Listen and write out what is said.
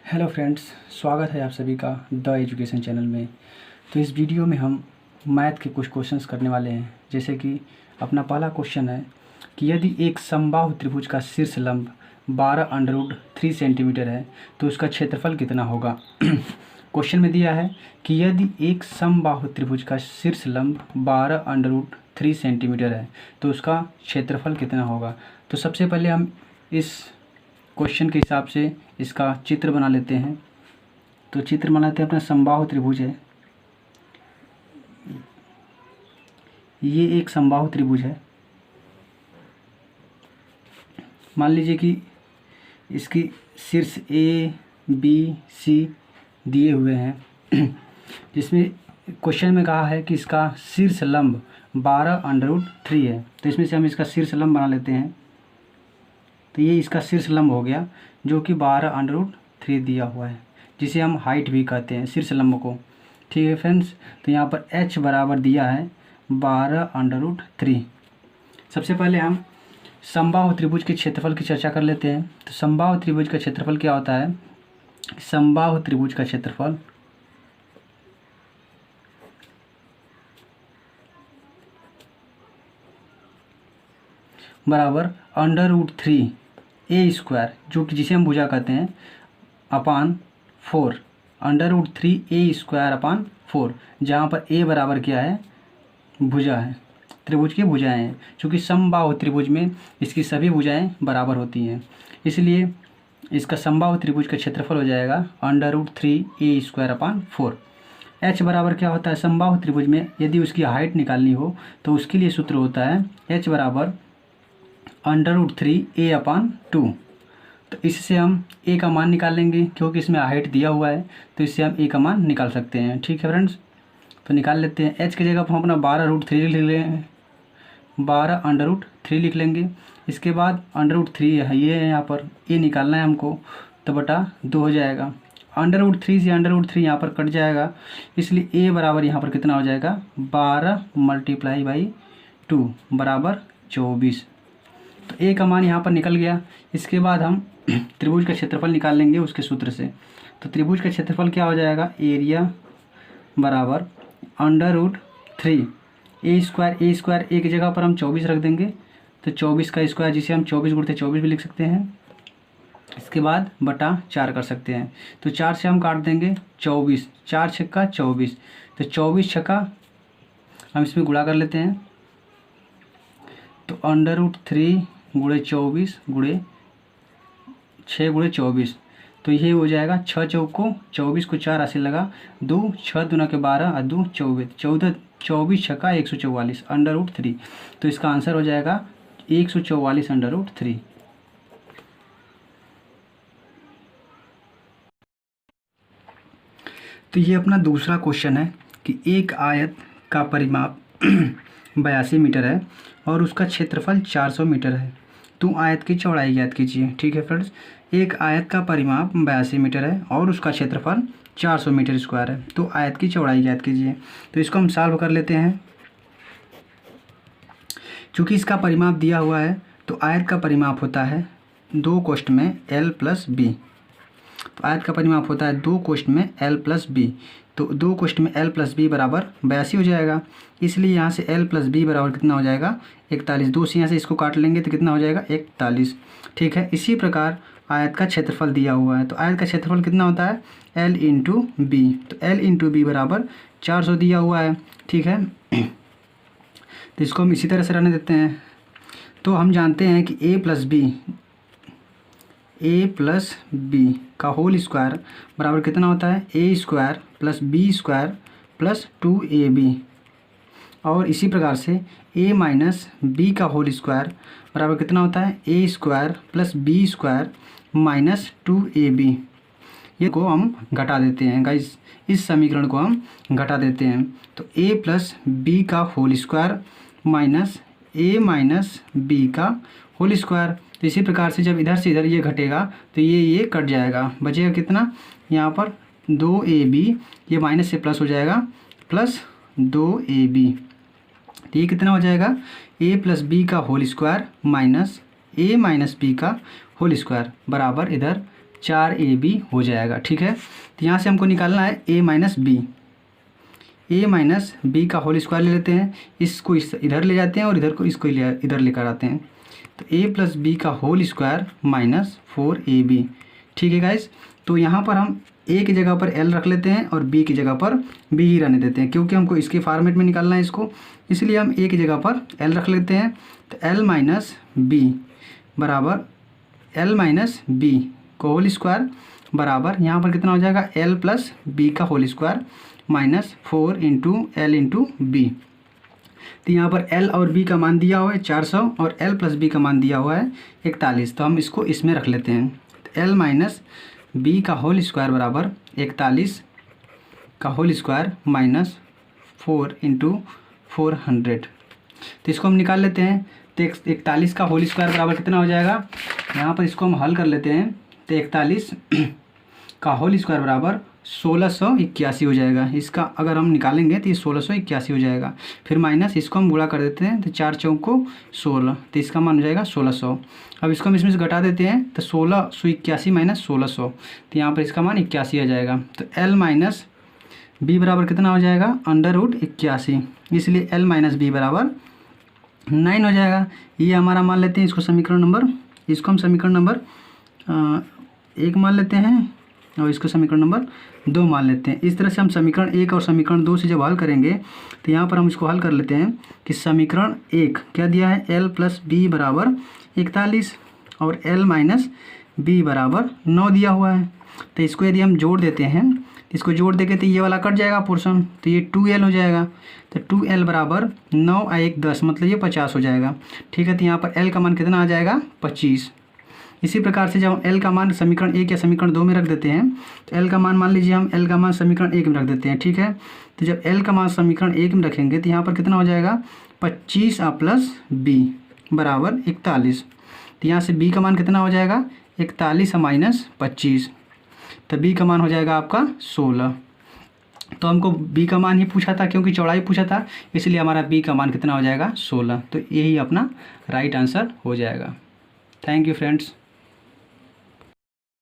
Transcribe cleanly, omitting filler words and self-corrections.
Hello friends, स्वागत है आप सभी का द एजुकेशन चैनल में। तो इस वीडियो में हम मैथ के कुछ क्वेश्चंस करने वाले हैं। जैसे कि अपना पहला क्वेश्चन है कि यदि एक समबाहु त्रिभुज का शीर्ष लंब 12√3 सेंटीमीटर है तो उसका क्षेत्रफल कितना होगा। क्वेश्चन में दिया है कि यदि एक समबाहु त्रिभुज का शीर्ष लंब 12√3 सेंटीमीटर है तो उसका क्षेत्रफल कितना होगा। तो सबसे पहले हम इस क्वेश्चन के हिसाब से इसका चित्र बना लेते हैं। तो चित्र बनाते हैं, अपना समबाहु त्रिभुज है, ये एक समबाहु त्रिभुज है। मान लीजिए कि इसकी शीर्ष ए बी सी दिए हुए हैं, जिसमें क्वेश्चन में कहा है कि इसका शीर्ष लंब 12√3 है। तो इसमें से हम इसका शीर्ष लंब बना लेते हैं। तो ये इसका शीर्ष लंब हो गया जो कि 12√3 दिया हुआ है, जिसे हम हाइट भी कहते हैं शीर्ष लंब को। ठीक है फ्रेंड्स, तो यहाँ पर h बराबर दिया है 12√3। सबसे पहले हम समबाहु त्रिभुज के क्षेत्रफल की चर्चा कर लेते हैं। तो समबाहु त्रिभुज का क्षेत्रफल क्या होता है। समबाहु त्रिभुज का क्षेत्रफल बराबर √3 ए स्क्वायर, जो कि जिसे हम भुजा कहते हैं, अपान 4। √3 ए स्क्वायर अपान 4, जहाँ पर ए बराबर क्या है, भुजा है, त्रिभुज की भुजाएं हैं। चूँकि समबाहु त्रिभुज में इसकी सभी भुजाएं बराबर होती हैं, इसलिए इसका समबाहु त्रिभुज का क्षेत्रफल हो जाएगा √3 ए स्क्वायर अपान 4। h बराबर क्या होता है, समबाहु त्रिभुज में यदि उसकी हाइट निकालनी हो तो उसके लिए सूत्र होता है h बराबर √3 a अपान 2। तो इससे हम a का मान निकाल लेंगे, क्योंकि इसमें हाइट दिया हुआ है, तो इससे हम a का मान निकाल सकते हैं। ठीक है फ्रेंड्स, तो निकाल लेते हैं। h की जगह पर हम अपना 12√3 लिख लेंगे, 12√3 लिख लेंगे। इसके बाद √3 है, ये है यहाँ पर a निकालना है हमको, तो बटा 2 हो जाएगा। √3 से √3 यहाँ पर कट जाएगा, इसलिए a बराबर यहाँ पर कितना हो जाएगा, 12 × 2 बराबर 24। तो a का मान यहाँ पर निकल गया। इसके बाद हम त्रिभुज का क्षेत्रफल निकाल लेंगे उसके सूत्र से। तो त्रिभुज का क्षेत्रफल क्या हो जाएगा, एरिया बराबर √3 ए स्क्वायर एक जगह पर हम 24 रख देंगे, तो 24 का स्क्वायर, जिसे हम 24 गुणित 24 भी लिख सकते हैं। इसके बाद बटा 4 कर सकते हैं। तो 4 से हम काट देंगे 24, 4 छक्का 24, तो 24 छक्का हम इसमें गुणा कर लेते हैं। तो √3 गुणे 24 गुणे 6 गुणे 24, तो ये हो जाएगा 6 चौको 24 को 4 ऐसे लगा, 2 6 दूना के 12 और 2 24, 24 छक्का 144 √3। तो इसका आंसर हो जाएगा 144 √3। तो ये अपना दूसरा क्वेश्चन है कि एक आयत का परिमाप 82 मीटर है और उसका क्षेत्रफल 400 मीटर है, तो आयत की चौड़ाई ज्ञात कीजिए। ठीक है फ्रेंड्स, एक आयत का परिमाप 82 मीटर है और उसका क्षेत्रफल 400 मीटर स्क्वायर है, तो आयत की चौड़ाई ज्ञात कीजिए। तो इसको हम सॉल्व कर लेते हैं। चूँकि इसका परिमाप दिया हुआ है, तो आयत का परिमाप होता है 2 कोष्ठ में l + b। तो आयत का परिमाप होता है 2 कोष्ठ में l + b, तो 2 कोष्ठ में l + b बराबर 82 हो जाएगा। इसलिए यहाँ से l + b बराबर कितना हो जाएगा, 41। 2 से यहाँ से इसको काट लेंगे तो कितना हो जाएगा, 41। ठीक है, इसी प्रकार आयत का क्षेत्रफल दिया हुआ है। तो आयत का क्षेत्रफल कितना होता है, l × b। तो l × b बराबर 400 दिया हुआ है। ठीक है, तो इसको हम इसी तरह से रहने देते हैं। तो हम जानते हैं कि a + b का होल स्क्वायर बराबर कितना होता है, a square + b square + 2ab। और इसी प्रकार से a - b का होल स्क्वायर बराबर कितना होता है, a square + b square - 2ab। ये को हम घटा देते हैं गाइस, इस समीकरण को हम घटा देते हैं। तो a + b का whole square minus a - b का होल स्क्वायर। तो इसी प्रकार से जब इधर से इधर ये घटेगा तो ये कट जाएगा, बचेगा कितना, यहाँ पर 2ab, ये माइनस से प्लस हो जाएगा, प्लस 2ab। तो ये कितना हो जाएगा, a + b का whole square minus a - b का होल स्क्वायर बराबर इधर 4ab हो जाएगा। ठीक है, तो यहाँ से हमको निकालना है a minus B. A minus B का होल स्क्वायर ले लेते हैं, इसको इधर ले जाते हैं और इधर को इसको इधर लेकर आते हैं, तो ए प्लस बी का होल स्क्वायर माइनस 4ab। ठीक है गाइस, तो यहाँ पर हम ए की जगह पर एल रख लेते हैं और बी की जगह पर बी ही रहने देते हैं, क्योंकि हमको इसके फॉर्मेट में निकालना है इसको, इसलिए हम ए की जगह पर एल रख लेते हैं। तो एल माइनस बी बराबर एल माइनस बी का होल स्क्वायर बराबर यहाँ पर कितना हो जाएगा, एल प्लस बी का whole square minus 4 into L into B. तो यहाँ पर एल और बी का मान दिया हुआ है 400 और एल प्लस बी का मान दिया हुआ है 41, तो हम इसको इसमें रख लेते हैं। तो एल माइनस बी का होल स्क्वायर बराबर 41 का होल स्क्वायर माइनस 4 इंटू 400, तो इसको हम निकाल लेते हैं। तो 41 का होल स्क्वायर बराबर कितना हो जाएगा, यहाँ पर इसको हम हल कर लेते हैं। तो 41 का होल स्क्वायर बराबर 1681 हो जाएगा। इसका अगर हम निकालेंगे तो ये 1681 हो जाएगा। फिर माइनस इसको हम गुणा कर देते हैं, तो 4 चौको 16, तो इसका मान हो जाएगा 1600। अब इसको हम इसमें से घटा देते हैं, तो 1681 माइनस 1600, तो यहाँ पर इसका मान 81 आ जाएगा। तो एल माइनस बी बराबर कितना हो जाएगा, √81, इसलिए एल माइनस बी बराबर 9 हो जाएगा। ये हमारा मान लेते हैं इसको समीकरण नंबर, इसको हम समीकरण नंबर 1 मान लेते हैं और इसको समीकरण नंबर 2 मान लेते हैं। इस तरह से हम समीकरण 1 और समीकरण 2 से जब हल करेंगे तो यहाँ पर हम इसको हल कर लेते हैं कि समीकरण 1 क्या दिया है, एल प्लस बी बराबर 41 और एल माइनस बी बराबर 9 दिया हुआ है। तो इसको यदि हम जोड़ देते हैं, इसको जोड़ देंगे तो ये वाला कट जाएगा पोर्शन, तो ये 2l हो जाएगा। तो 2l बराबर 9 और 1 10, मतलब ये 50 हो जाएगा। ठीक है, तो यहाँ पर l का मान कितना आ जाएगा, 25। इसी प्रकार से जब हम l का मान समीकरण 1 या समीकरण 2 में रख देते हैं, तो l का मान मान लीजिए हम l का मान समीकरण 1 में रख देते हैं। ठीक है, तो जब l का मान समीकरण 1 में रखेंगे तो यहाँ पर कितना हो जाएगा, 25 प्लस b बराबर 41। तो यहाँ से b का मान कितना हो जाएगा, 41 माइनस 25, तो b का मान हो जाएगा आपका 16। तो हमको b का मान ही पूछा था, क्योंकि चौड़ाई पूछा था, इसलिए हमारा b का मान कितना हो जाएगा, 16। तो यही अपना राइट आंसर हो जाएगा। Thank you friends.